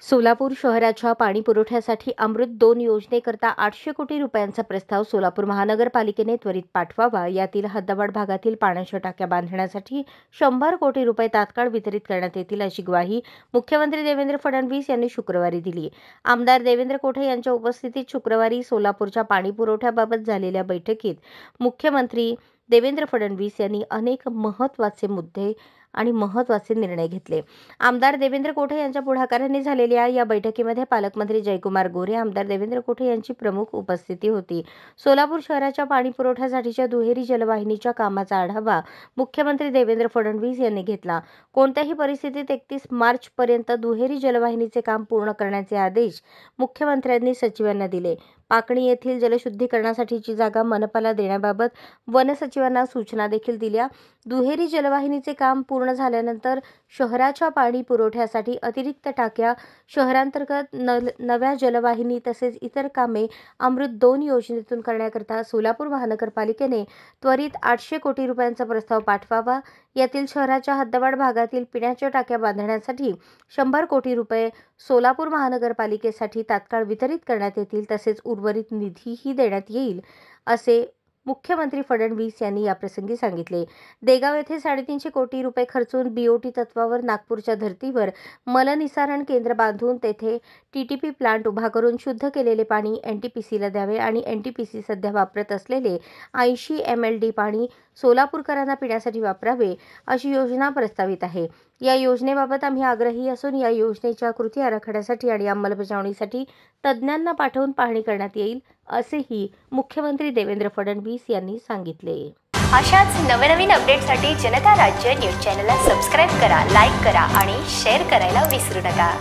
सोलापूर शहराच्या पाणी पुरवठ्यासाठी अमृत 2 योजनेकरता 800 कोटी रुपयांचा प्रस्ताव सोलापूर महानगरपालिकेने त्वरित पाठवावा. यातील हद्दवाढ भागातील पाण्याच्या टाक्या बांधण्यासाठी 100 कोटी रुपये तात्काळ वितरित करण्यात येतील, अशी ग्वाही मुख्यमंत्री देवेंद्र फडणवीस यांनी शुक्रवारी दिली. आमदार देवेंद्र कोठे यांच्या उपस्थितीत शुक्रवारी सोलापूरच्या पाणी पुरवठ्याबाबत झालेल्या बैठकीत मुख्यमंत्री देवेंद्र फडणवीस यांनी अनेक महत्त्वाचे मुद्दे आणि महत्त्वाचे निर्णय घेतले. आमदार देवेंद्र कोठे यांच्या पुढाकाराने झालेल्या या बैठकीमध्ये पालकमंत्री जयकुमार गोरे, आमदार देवेंद्र कोठे यांची प्रमुख उपस्थिती होती. सोलापूर शहराच्या पाणी पुरवठ्यासाठीच्या दुहेरी जलवाहिनीच्या कामाचा आढावा मुख्यमंत्री देवेंद्र फडणवीस यांनी घेतला. कोणत्याही परिस्थितीत 31 मार्च पर्यंत दुहेरी जलवाहिनीचे काम पूर्ण करण्याचे आदेश मुख्यमंत्र्यांनी सचिवांना दिले. पाकणी येथील जलशुद्धीकरणासाठीची जागा मनपाला देण्याबाबत वनसचिवांना सूचना देखील दिल्या. दुहेरी जलवाहिनीचे काम पूर्ण झाल्यानंतर शहराच्या पाणी पुरवठ्यासाठी अतिरिक्त टाक्या, शहरांतर्गत नव्या जलवाहिनी तसेच इतर कामे अमृत 2 योजनेतून करण्याकरता सोलापूर महानगरपालिकेने त्वरित 800 कोटी रुपयांचा प्रस्ताव पाठवावा. यातील शहराच्या हद्दवाढ भागातील पिण्याच्या टाक्या बांधण्यासाठी 100 कोटी रुपये सोलापूर महानगरपालिकेसाठी तात्काळ वितरित करण्यात येतील, तसेच उर्वरित निधीही देण्यात येईल, असे मुख्यमंत्री फडणवीस यांनी याप्रसंगी सांगितले. देगाव येथे 350 कोटी रुपये खर्चून बीओटी तत्वावर नागपूरच्या धर्तीवर मलनिसारण केंद्र बांधून तेथे टीटीपी प्लांट उभा करून शुद्ध केलेले पाणी एनटीपीसीला द्यावे आणि एनटीपीसी सध्या वापरत असलेले 80 MLD पाणी सोलापूरकरांना पिण्यासाठी वापरावे, अशी योजना प्रस्तावित आहे. या योजनेबाबत आम्ही आग्रही असून या योजनेच्या कृती आराखड्यासाठी आणि अंमलबजावणीसाठी तज्ज्ञांना पाठवून पाहणी करण्यात येईल, असेही मुख्यमंत्री देवेंद्र फडणवीस यांनी सांगितले. अशाच नवनवीन अपडेटसाठी जनता राज्य न्यूज चॅनलला सबस्क्राईब करा, लाईक करा आणि शेअर करायला विसरू नका.